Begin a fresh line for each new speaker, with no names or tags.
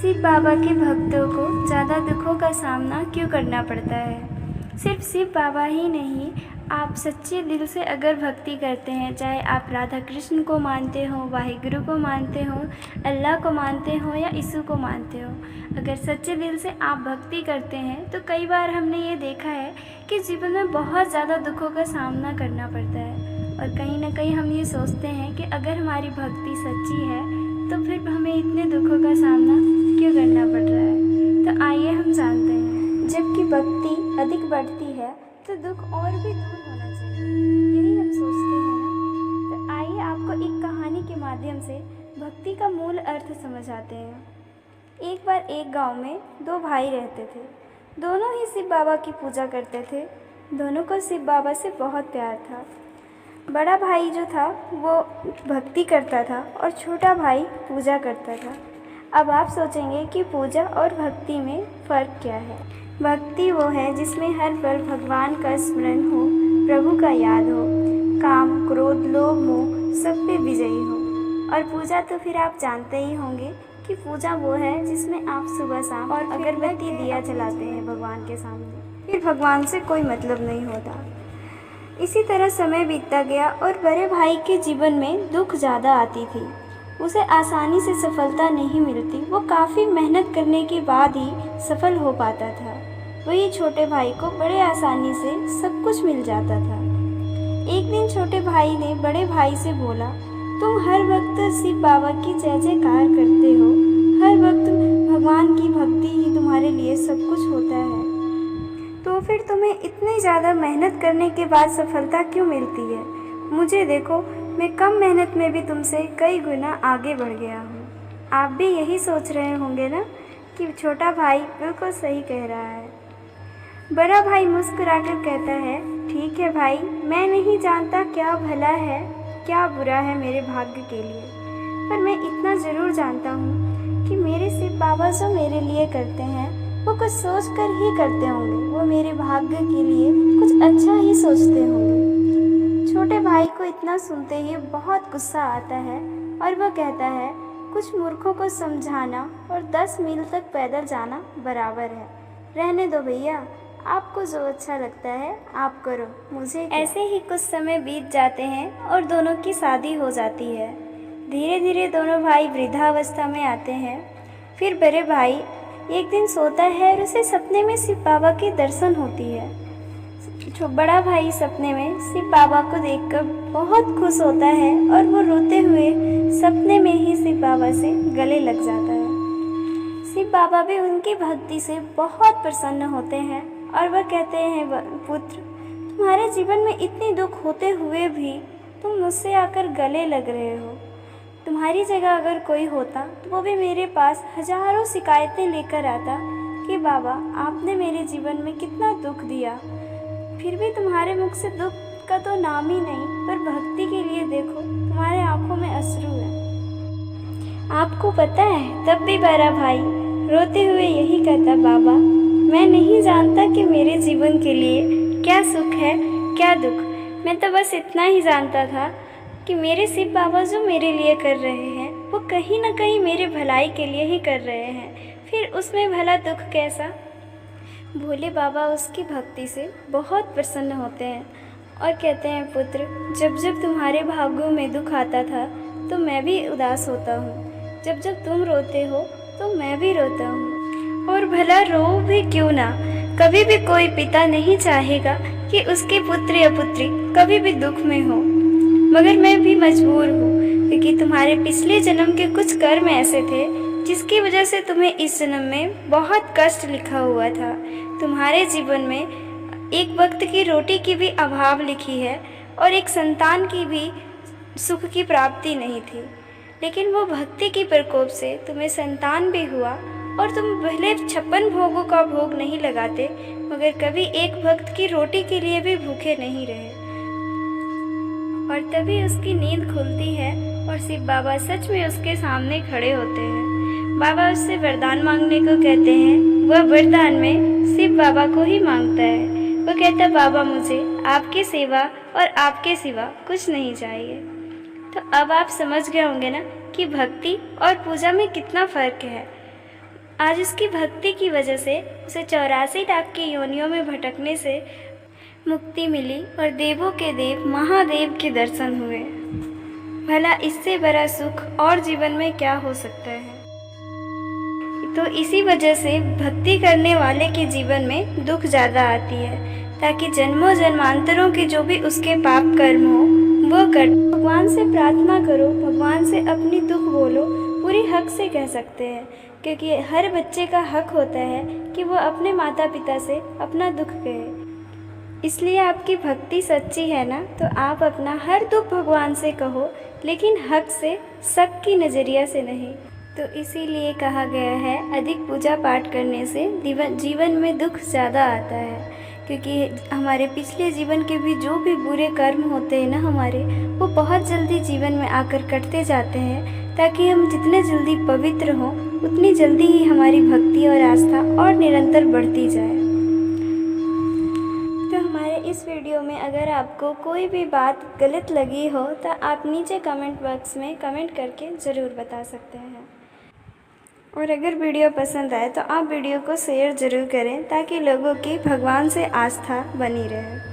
शिव बाबा के भक्तों को ज़्यादा दुखों का सामना क्यों करना पड़ता है? सिर्फ शिव बाबा ही नहीं, आप सच्चे दिल से अगर भक्ति करते हैं, चाहे आप राधा कृष्ण को मानते हो, वाहिगुरु को मानते हो, अल्लाह को मानते हो या यीशु को मानते हो, अगर सच्चे दिल से आप भक्ति करते हैं तो कई बार हमने ये देखा है कि जीवन में बहुत ज़्यादा दुखों का सामना करना पड़ता है। और कहीं ना कहीं हम ये सोचते हैं कि अगर हमारी भक्ति सच्ची है तो फिर हमें इतने दुखों का सामना क्यों करना पड़ रहा है। तो आइए हम जानते हैं, जबकि भक्ति अधिक बढ़ती है तो दुख और भी दूर होना चाहिए, यही हम सोचते हैं ना। तो आइए आपको एक कहानी के माध्यम से भक्ति का मूल अर्थ समझाते हैं। एक बार एक गांव में दो भाई रहते थे। दोनों ही शिव बाबा की पूजा करते थे। दोनों को शिव बाबा से बहुत प्यार था। बड़ा भाई जो था वो भक्ति करता था और छोटा भाई पूजा करता था। अब आप सोचेंगे कि पूजा और भक्ति में फ़र्क क्या है। भक्ति वो है जिसमें हर पल भगवान का स्मरण हो, प्रभु का याद हो, काम क्रोध लोभ मोह सब पे विजयी हो। और पूजा तो फिर आप जानते ही होंगे कि पूजा वो है जिसमें आप सुबह शाम और अगरबत्ती दिया जलाते हैं भगवान के सामने, फिर भगवान से कोई मतलब नहीं होता। इसी तरह समय बीतता गया और बड़े भाई के जीवन में दुख ज़्यादा आती थी। उसे आसानी से सफलता नहीं मिलती। वो काफ़ी मेहनत करने के बाद ही सफल हो पाता था। वही छोटे भाई को बड़े आसानी से सब कुछ मिल जाता था। एक दिन छोटे भाई ने बड़े भाई से बोला, तुम हर वक्त शिव बाबा की जय जयकार करते हो, हर वक्त भगवान की भक्ति ही तुम्हारे लिए सब कुछ होता है, तो फिर तुम्हें इतनी ज़्यादा मेहनत करने के बाद सफलता क्यों मिलती है? मुझे देखो, मैं कम मेहनत में भी तुमसे कई गुना आगे बढ़ गया हूँ। आप भी यही सोच रहे होंगे ना कि छोटा भाई बिल्कुल सही कह रहा है। बड़ा भाई मुस्कुराकर कहता है, ठीक है भाई, मैं नहीं जानता क्या भला है क्या बुरा है मेरे भाग्य के लिए, पर मैं इतना ज़रूर जानता हूँ कि मेरे शिव बाबा जो मेरे लिए करते हैं वो कुछ सोच कर ही करते होंगे। वो मेरे भाग्य के लिए कुछ अच्छा ही सोचते होंगे। छोटे भाई को इतना सुनते ही बहुत गुस्सा आता है और वह कहता है, कुछ मूर्खों को समझाना और 10 मील तक पैदल जाना बराबर है। रहने दो भैया, आपको जो अच्छा लगता है आप करो, मुझे क्या। ऐसे ही कुछ समय बीत जाते हैं और दोनों की शादी हो जाती है। धीरे धीरे दोनों भाई वृद्धावस्था में आते हैं। फिर बड़े भाई एक दिन सोता है और उसे सपने में शिव बाबा के दर्शन होती है। बड़ा भाई सपने में शिव बाबा को देखकर बहुत खुश होता है और वो रोते हुए सपने में ही शिव बाबा से गले लग जाता है। शिव बाबा भी उनकी भक्ति से बहुत प्रसन्न होते हैं और वह कहते हैं, पुत्र, तुम्हारे जीवन में इतने दुख होते हुए भी तुम मुझसे आकर गले लग रहे हो। तुम्हारी जगह अगर कोई होता तो वो भी मेरे पास हजारों शिकायतें लेकर आता कि बाबा आपने मेरे जीवन में कितना दुख दिया, फिर भी तुम्हारे मुख से दुख का तो नाम ही नहीं, पर भक्ति के लिए देखो तुम्हारे आंखों में अश्रु है। आपको पता है, तब भी बड़ा भाई रोते हुए यही कहता, बाबा मैं नहीं जानता कि मेरे जीवन के लिए क्या सुख है क्या दुख, मैं तो बस इतना ही जानता था कि मेरे शिव बाबा जो मेरे लिए कर रहे हैं वो कहीं ना कहीं मेरे भलाई के लिए ही कर रहे हैं, फिर उसमें भला दुख कैसा। भोले बाबा उसकी भक्ति से बहुत प्रसन्न होते हैं और कहते हैं, पुत्र, जब जब तुम्हारे भाग्यों में दुख आता था तो मैं भी उदास होता हूँ, जब जब तुम रोते हो तो मैं भी रोता हूँ, और भला रो भी क्यों ना। कभी भी कोई पिता नहीं चाहेगा कि उसके पुत्र या पुत्री कभी भी दुख में हो, मगर मैं भी मजबूर हूँ क्योंकि तुम्हारे पिछले जन्म के कुछ कर्म ऐसे थे जिसकी वजह से तुम्हें इस जन्म में बहुत कष्ट लिखा हुआ था। तुम्हारे जीवन में एक वक्त की रोटी की भी अभाव लिखी है और एक संतान की भी सुख की प्राप्ति नहीं थी, लेकिन वो भक्ति की प्रकोप से तुम्हें संतान भी हुआ और तुम भले 56 भोगों का भोग नहीं लगाते, मगर कभी एक वक्त की रोटी के लिए भी भूखे नहीं रहे। और तभी उसकी नींद खुलती है और शिव बाबा सच में उसके सामने खड़े होते हैं। बाबा उससे वरदान मांगने को कहते हैं। वह वरदान में शिव बाबा को ही मांगता है। वो कहता है, बाबा मुझे आपकी सेवा और आपके सिवा कुछ नहीं चाहिए। तो अब आप समझ गए होंगे ना कि भक्ति और पूजा में कितना फ़र्क है। आज उसकी भक्ति की वजह से उसे 84 लाख की योनियों में भटकने से मुक्ति मिली और देवों के देव महादेव के दर्शन हुए। भला इससे बड़ा सुख और जीवन में क्या हो सकता है। तो इसी वजह से भक्ति करने वाले के जीवन में दुख ज़्यादा आती है, ताकि जन्मों जन्मांतरों के जो भी उसके पाप कर्म हो वो कर। भगवान से प्रार्थना करो, भगवान से अपनी दुख बोलो, पूरी हक से कह सकते हैं, क्योंकि हर बच्चे का हक होता है कि वो अपने माता पिता से अपना दुख कहे। इसलिए आपकी भक्ति सच्ची है ना, तो आप अपना हर दुख भगवान से कहो, लेकिन हक से, शक की नज़रिया से नहीं। तो इसीलिए कहा गया है अधिक पूजा पाठ करने से जीवन में दुख ज़्यादा आता है, क्योंकि हमारे पिछले जीवन के भी जो भी बुरे कर्म होते हैं ना हमारे, वो बहुत जल्दी जीवन में आकर कटते जाते हैं, ताकि हम जितने जल्दी पवित्र हों उतनी जल्दी ही हमारी भक्ति और आस्था और निरंतर बढ़ती जाए। तो हमारे इस वीडियो में अगर आपको कोई भी बात गलत लगी हो तो आप नीचे कमेंट बॉक्स में कमेंट करके ज़रूर बता सकते हैं। और अगर वीडियो पसंद आए तो आप वीडियो को शेयर ज़रूर करें, ताकि लोगों की भगवान से आस्था बनी रहे।